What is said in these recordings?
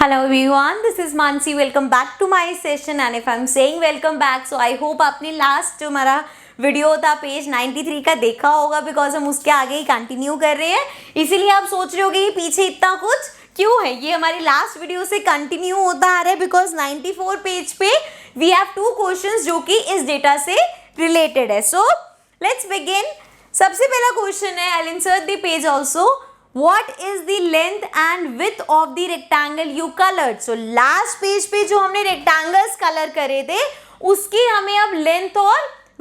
Hello everyone, this is Mansi. Welcome back to my session and if I'm saying welcome back, so I hope आपने last जो हमारा video था page 93 का देखा होगा because हम उसके आगे ही कंटिन्यू कर रहे हैं. इसीलिए आप सोच रहे होगे ये पीछे इतना कुछ क्यों है. ये हमारी लास्ट वीडियो से कंटिन्यू होता आ रहा है बिकॉज 94 पेज पे वी हैव 2 क्वेश्चंस जो कि इस डेटा से रिलेटेड है. So let's begin. सबसे पहला क्वेश्चन है, I will insert the page also. What is the length and width of the rectangle you colored? So last page पे जो हमने rectangles कलर करे थे उसकी हमें अब लेंथ और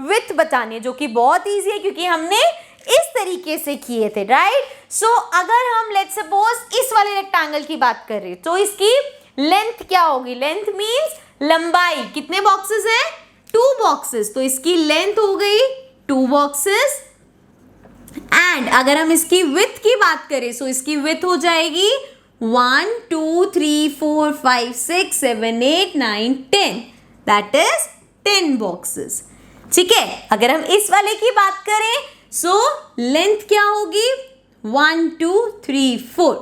width बतानी है, जो कि बहुत ईजी है क्योंकि हमने इस तरीके से किए थे, राइट. सो अगर हम लेट्स सपोज इस वाले रेक्टेंगल की बात कर रहे हैं तो इसकी लेंथ क्या होगी. लेंथ मीन्स लंबाई. कितने बॉक्सेस हैं? 2 बॉक्सेस. तो इसकी लेंथ हो गई 2 बॉक्सेस. एंड अगर हम इसकी विथ की बात करें सो इसकी विथ हो जाएगी 1 2 3 4 5 6 7 8 9 10. That is 10 boxes. ठीक है. अगर हम इस वाले की बात करें सो लेंथ क्या होगी 1 2 3 4.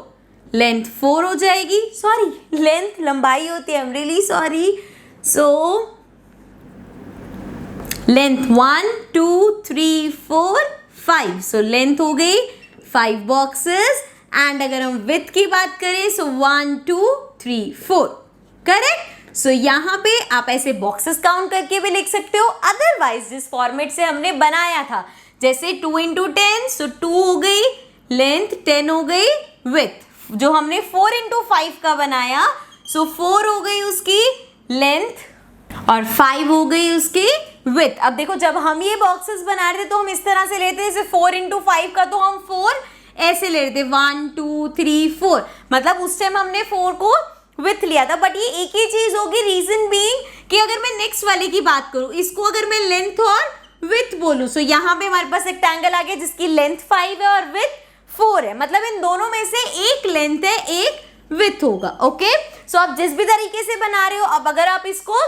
लेंथ 4 हो जाएगी. सॉरी, लेंथ लंबाई होती है. I am really sorry. So length 1 2 3 4 5. So length हो गई 5 बॉक्सेस. एंड अगर हम विथ की बात करें सो 1 2 3 4. करेक्ट. सो यहाँ पे आप ऐसे बॉक्सेस काउंट करके भी लिख सकते हो. अदरवाइज जिस फॉर्मेट से हमने बनाया था जैसे 2 इंटू 10 सो 2 हो गई लेंथ, 10 हो गई विथ. जो हमने 4 इंटू 5 का बनाया सो 4 हो गई उसकी लेंथ और 5 हो गई उसकी विथ. अब देखो जब हम ये बॉक्सेस बना रहे थे तो हम इस तरह से लेते जैसे 4 इंटू 5 का तो हम 4 ऐसे ले रहे थे 1 2 3 4. मतलब उस टाइम हमने 4 को विथ लिया था. बट ये एक ही चीज होगी. रीजन बीइंग कि अगर मैं नेक्स्ट वाले की बात करूं इसको अगर मैं लेंथ और विथ बोलूं सो यहाँ पे हमारे पास रेक्टेंगल आ गया जिसकी लेंथ 5 है और विथ 4 है. मतलब इन दोनों में से एक लेंथ है एक विथ होगा. ओके. सो आप जिस भी तरीके से बना रहे हो, अब अगर आप इसको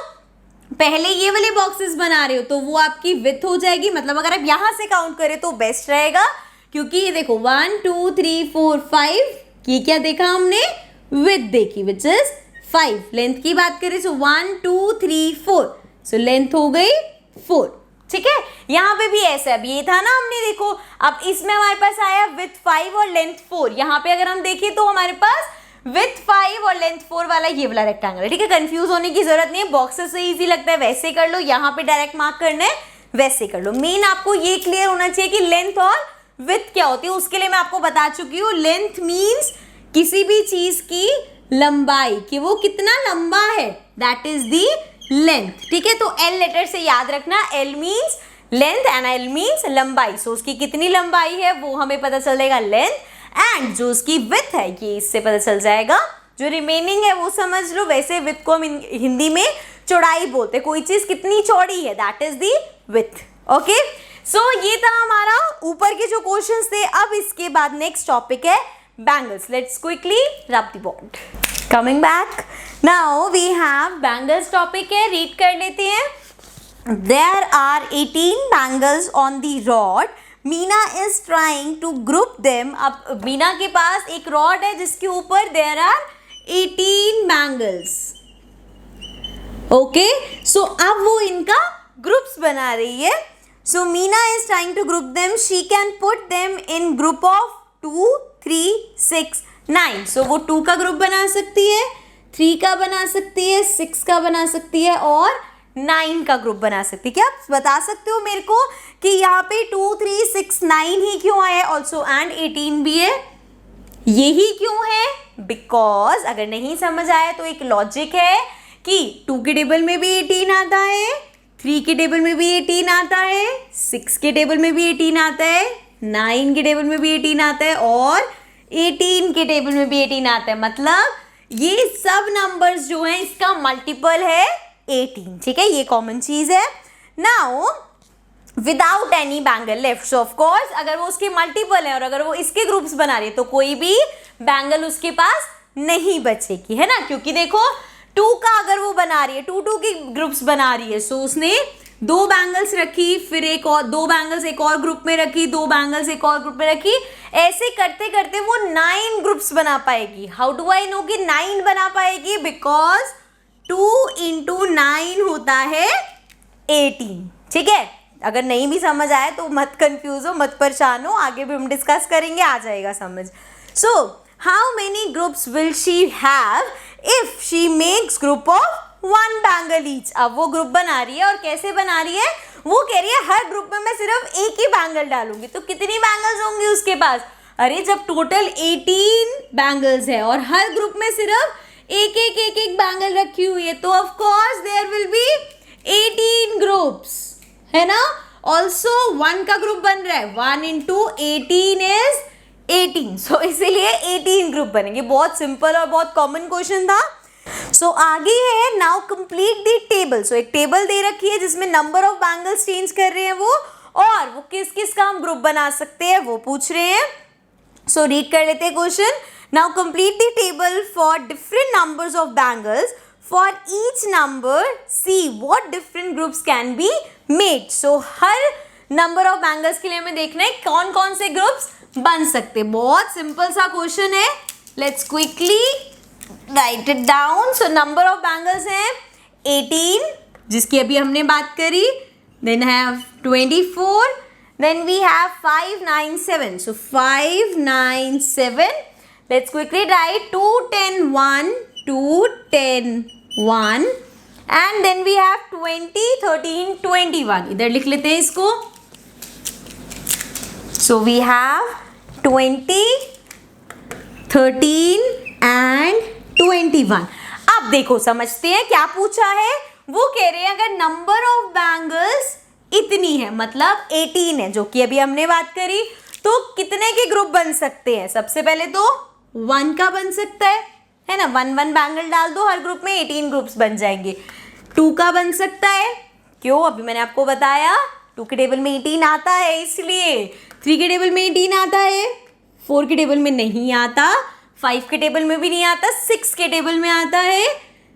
पहले ये वाले बॉक्सेस बना रहे हो तो वो आपकी विथ हो जाएगी. मतलब अगर आप यहां से काउंट करें तो बेस्ट रहेगा क्योंकि ये देखो 1 2 3 4 5 ये क्या देखा हमने विथ देखी विच इज 5. लेंथ की बात करें सो 1 2 3 4. सो लेंथ हो गई 4. ठीक है. यहाँ पे भी ऐसा अब ये था ना हमने देखो अब इसमें हमारे पास आया विथ 5 और लेंथ 4. यहाँ पे अगर हम देखें तो हमारे पास विथ 5 और लेंथ 4 वाला ये वाला रेक्टेंगल है. ठीक है. कंफ्यूज होने की जरूरत नहीं है. बॉक्सेस से इजी लगता है वैसे कर लो. यहाँ पे डायरेक्ट मार्क करना है वैसे कर लो. मेन आपको ये क्लियर होना चाहिए कि लेंथ और विथ क्या होती है. उसके लिए मैं आपको बता चुकी हूँ. लेंथ मीन्स किसी भी चीज की लंबाई कि वो कितना लंबा है. That is the length. ठीक है. तो एल लेटर से याद रखना. L means length and L means लंबाई. सो उसकी कितनी लंबाई है वो हमें पता चल जाएगा लेंथ. एंड जो उसकी विथ है ये इससे पता चल जाएगा. जो रिमेनिंग है वो समझ लो. वैसे विथ को हम हिंदी में चौड़ाई बोलते हैं. कोई चीज कितनी चौड़ी है that is the width. Okay. So ये था हमारा ऊपर के जो क्वेश्चंस थे. अब इसके बाद नेक्स्ट टॉपिक है bangles. Let's quickly rub the board. Coming back. Now we have bangles topic है. रीड कर लेते हैं. There are 18 bangles on the rod. Meena is trying to group them. अब मीना के पास एक रॉड है जिसके ऊपर there are 18 bangles. Okay. So अब वो इनका ग्रुप्स बना रही है. So Meena is trying to group them. She can put them in group of 2 3 6 9. सो वो 2 का ग्रुप बना सकती है, 3 का बना सकती है, 6 का बना सकती है और 9 का ग्रुप बना सकती है. क्या आप बता सकते हो मेरे को कि यहाँ पे 2 3 6 9 ही क्यों आया ऑल्सो एंड 18 भी है. यही क्यों है? बिकॉज अगर नहीं समझ आया तो एक लॉजिक है कि 2 के टेबल में भी 18 आता है, 3 के टेबल में भी 18 आता है, 6 के टेबल में भी 18 आता है, 9 के टेबल में भी 18 आता है और 18 के टेबल में भी 18 आता है. मतलब ये सब नंबर्स जो हैं इसका मल्टीपल है 18. ठीक है. ये कॉमन चीज है. Now without any bangle left. So of course अगर वो उसके मल्टीपल है और अगर वो इसके ग्रुप्स बना रही है तो कोई भी बैंगल उसके पास नहीं बचेगी, है ना. क्योंकि देखो 2 का अगर वो बना रही है 2 2 के ग्रुप्स बना रही है सो उसने दो बैंगल्स रखी, फिर एक और दो बैंगल्स एक और ग्रुप में रखी, दो बैंगल्स एक और ग्रुप में रखी, ऐसे करते करते वो 9 ग्रुप्स बना पाएगी। हाउ डू आई नो कि 9 बना पाएगी? बिकॉज 2 into 9 होता है 18। ठीक है, अगर नहीं भी समझ आए तो मत कंफ्यूज हो, मत परेशान हो, आगे भी हम डिस्कस करेंगे, आ जाएगा समझ। So how many groups will she have if she makes group of 1 bangle each. अब वो ग्रुप बना रही है और कैसे बना रही है? वो कह रही है हर ग्रुप में मैं सिर्फ एक ही बैंगल डालूंगी। तो कितनी बैंगल्स होंगी उसके पास? अरे जब टोटल 18 बैंगल्स है और हर ग्रुप में सिर्फ एक बैंगल रखी हुई है, तो of course there will be 18 groups, है ना। ऑल्सो 1 का ग्रुप बन रहा है, 1 into 18 is 18, सो इसीलिए 18 ग्रुप बनेंगे। बहुत सिंपल और बहुत कॉमन क्वेश्चन था। सो आगे है नाउ कंप्लीट द टेबल। सो एक टेबल दे रखी है जिसमें नंबर ऑफ बैंगल्स चेंज कर रहे हैं वो, और वो किस किस का हम ग्रुप बना सकते हैं वो पूछ रहे हैं। सो रीड कर लेते हैं question. Now complete the table for different numbers of bangles, for each number see what different groups can be made. So her number of bangles के लिए हमें देखना है कौन कौन से ग्रुप्स बन सकते। बहुत सिंपल सा क्वेश्चन है, let's quickly write it down. So number of bangles हैं 18, जिसकी अभी हमने बात करी, then have 24, then we have 5 9 7। So 5 9 7, let's quickly write 2 10 1 2 10 1, and then we have 20 13 21। इधर लिख लेते हैं इसको। So we have 20 13 and 21। अब देखो समझते हैं क्या पूछा है। वो कह रहे हैं अगर नंबर ऑफ बैंगल्स इतनी है, मतलब 18 है, जो कि अभी हमने बात करी, तो कितने के ग्रुप बन सकते हैं? सबसे पहले तो 1 का बन सकता है ना, 1 बैंगल डाल दो, हर ग्रुप में 18 ग्रुप्स बन जाएंगे। 2 का बन सकता है, क्यों? अभी मैंने आपको बताया 2 के टेबल में 18 आता है इसलिए। 3 के टेबल में 18 आता है, 4 के टेबल में नहीं आता, 5 के टेबल में भी नहीं आता, 6 के टेबल में आता है,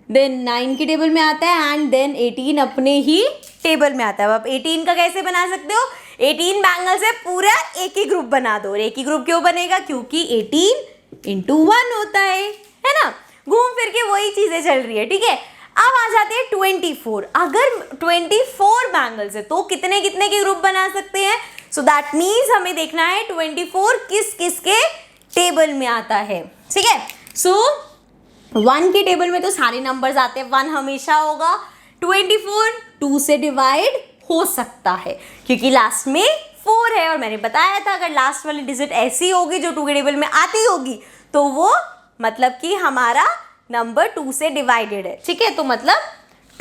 देन 9 के टेबल में आता है, एंड देन 18 अपने ही टेबल में आता है। अब 18 का कैसे बना सकते हो? 18 बैंगल से पूरा एक ही ग्रुप बना दो। और एक ही ग्रुप क्यों बनेगा? क्योंकि 18 into 1 होता है ना। घूम फिर के वही चीजें चल रही है, ठीक है। अब आ जाते हैं 24। अगर 24 बैंगल्स है तो कितने कितने के ग्रुप बना सकते हैं? सो दैट मीन्स हमें देखना है 24 किस किस के टेबल में आता है, ठीक है। सो 1 के टेबल में तो सारे नंबर्स आते हैं, 1 हमेशा होगा। 24 2 से डिवाइड हो सकता है क्योंकि लास्ट में 4 है, और मैंने बताया था अगर लास्ट वाली डिजिट ऐसी होगी जो 2 के टेबल में आती होगी तो वो मतलब कि हमारा नंबर 2 से डिवाइडेड है, ठीक है। तो मतलब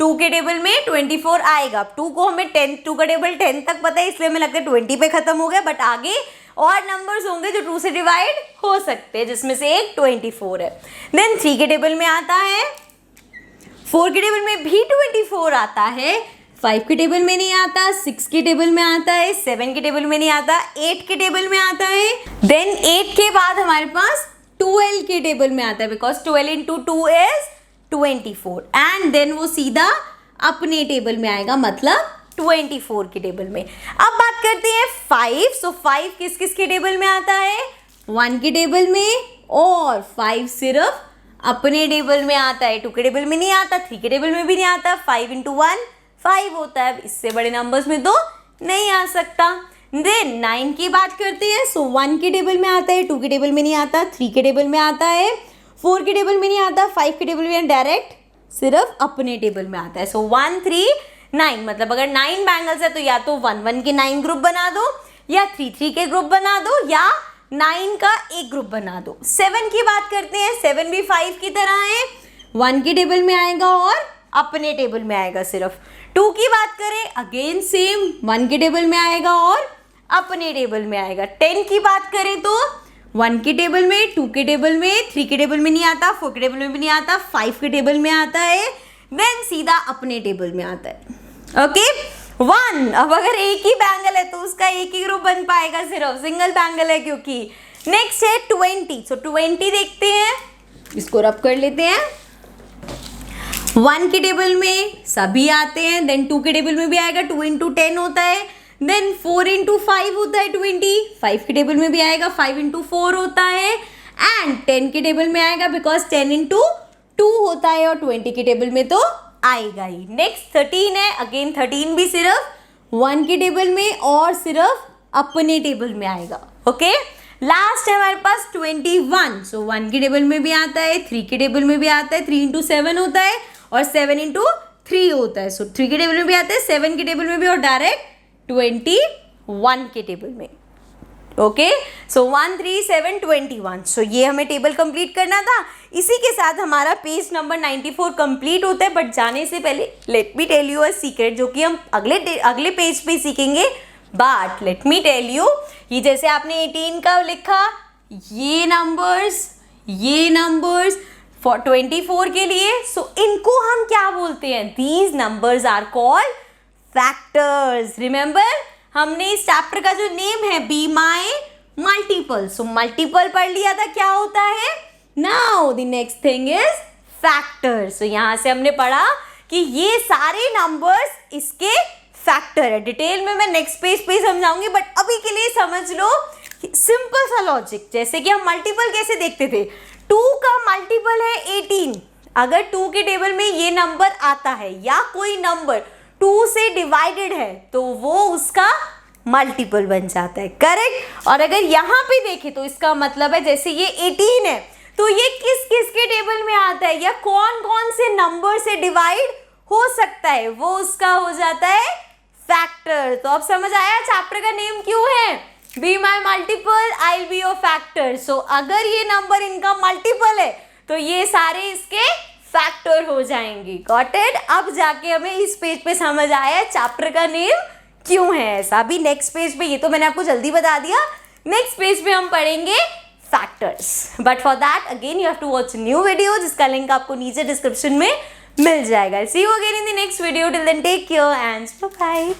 2 के टेबल में 24 आएगा। 2 को हमें 2 का टेबल 10 तक पता है, इसलिए हमें लगता है 20 पे खत्म हो गया, बट आगे और नंबर्स होंगे जो 2 से डिवाइड हो सकते हैं, जिसमें से एक 24 है। देन 3 के टेबल में आता है, 4 के टेबल में भी 24 आता है, 5 के टेबल में नहीं आता, 6 के टेबल में आता है, 7 के टेबल में नहीं आता, 8 के टेबल में आता है। देन 8 के बाद हमारे पास 12 के टेबल में आता है, because 12 into 2 is 24, and then वो सीधा अपने टेबल में आएगा, मतलब 24 के टेबल में। अब बात करते हैं 5। सो 5 किस किस के टेबल में आता है? 1 के टेबल में, और 5 सिर्फ अपने टेबल में आता है, 2 के टेबल में नहीं आता, 3 के टेबल में भी नहीं आता। 5 into 1 5 होता है, इससे बड़े नंबर्स में तो नहीं आ सकता। देन 9 की बात करते हैं। सो 1 के टेबल में आता है, 2 के टेबल में नहीं आता, 3 के टेबल में आता है, 4 के टेबल में नहीं आता, 5 के टेबल में डायरेक्ट सिर्फ अपने टेबल में आता है। सो 1 3 9, मतलब अगर 9 बैंगल्स है तो या तो 1 1 के 9 ग्रुप बना दो, या 3 3 के ग्रुप बना दो, या 9 का एक ग्रुप बना दो। 7 की बात करते हैं। 7 भी 5 की तरह है, 1 के टेबल में आएगा और अपने टेबल में आएगा सिर्फ। 2 की बात करें, अगेन सेम, 1 के टेबल में आएगा और अपने टेबल में आएगा। 10 की बात करें तो 1 के टेबल में, 2 के टेबल में, 3 के टेबल में नहीं आता, 4 के टेबल में भी नहीं आता, 5 के टेबल में आता है, देन सीधा अपने टेबल में आता है। ओके 1, अब अगर एक ही बैंगल है तो उसका एक ही ग्रुप बन पाएगा, सिर्फ सिंगल बैंगल है क्योंकि। नेक्स्ट है 20। सो 20 देखते हैं, इसको रब कर लेते हैं। 1 के टेबल में सभी आते हैं। देन 2 के टेबल में भी आएगा, 2 इंटू 10 होता है। देन 4 इंटू 5 होता है 20, 5 के टेबल में भी आएगा, 5 इंटू 4 होता है। एंड 10 के टेबल में आएगा बिकॉज 10 इंटू 2 होता है, और 20 के टेबल में तो आएगा ही। नेक्स्ट 13 है, अगेन 13 भी सिर्फ 1 के टेबल में और सिर्फ अपने टेबल में आएगा। ओके, लास्ट है हमारे पास 21। सो 1 के टेबल में भी आता है, 3 के टेबल में भी आता है, 3 इंटू 7 होता है और 7 इंटू 3 होता है। सो 3 के टेबल में भी आता है, 7 के टेबल में भी और डायरेक्ट 21 के टेबल में। ओके, सो 1 3 7 21। सो ये हमें टेबल कंप्लीट करना था। इसी के साथ हमारा पेज नंबर 94 कंप्लीट होता है। बट जाने से पहले let me tell you a secret, जो कि हम अगले पेज पे सीखेंगे। But let me tell you, ये जैसे आपने 18 का लिखा, ये नंबर्स फॉर 24 के लिए, सो इनको हम क्या बोलते हैं? These numbers are called factors. Remember, हमने इस चैप्टर का जो नेम है be my multiple, so multiple पढ़ लिया था, क्या होता है? Now the next thing is factors. So यहां से हमने पढ़ा कि ये सारे नंबर्स इसके फैक्टर है। डिटेल में मैं नेक्स्ट पेज पे समझाऊंगी, बट अभी के लिए समझ लो सिंपल सा लॉजिक। जैसे कि हम मल्टीपल कैसे देखते थे, 2 का मल्टीपल है 18। अगर 2 के टेबल में ये नंबर आता है या कोई नंबर 2 से डिवाइडेड है तो वो उसका मल्टीपल बन जाता है, करेक्ट। और अगर यहाँ पे देखें तो इसका मतलब है जैसे ये 18 है तो ये किस किस के टेबल में आता है या कौन कौन से नंबर से डिवाइड हो सकता है, वो उसका हो जाता है फैक्टर। तो अब समझ आया चैप्टर का नेम क्यों है? Be my multiple, I will be your factor. So अगर ये नंबर इनका मल्टीपल है तो ये सारे इसके फैक्टर हो जाएंगे। Got it? अब जाके हमें इस पेज पे समझ आया चैप्टर का नेम क्यों है ऐसा। अभी नेक्स्ट पेज पे, ये तो मैंने आपको जल्दी बता दिया, नेक्स्ट पेज पे हम पढ़ेंगे factors. But for that again you have to watch new video, जिसका लिंक आपको नीचे डिस्क्रिप्शन में मिल जाएगा। See you again in the next video. Till then take care and bye bye.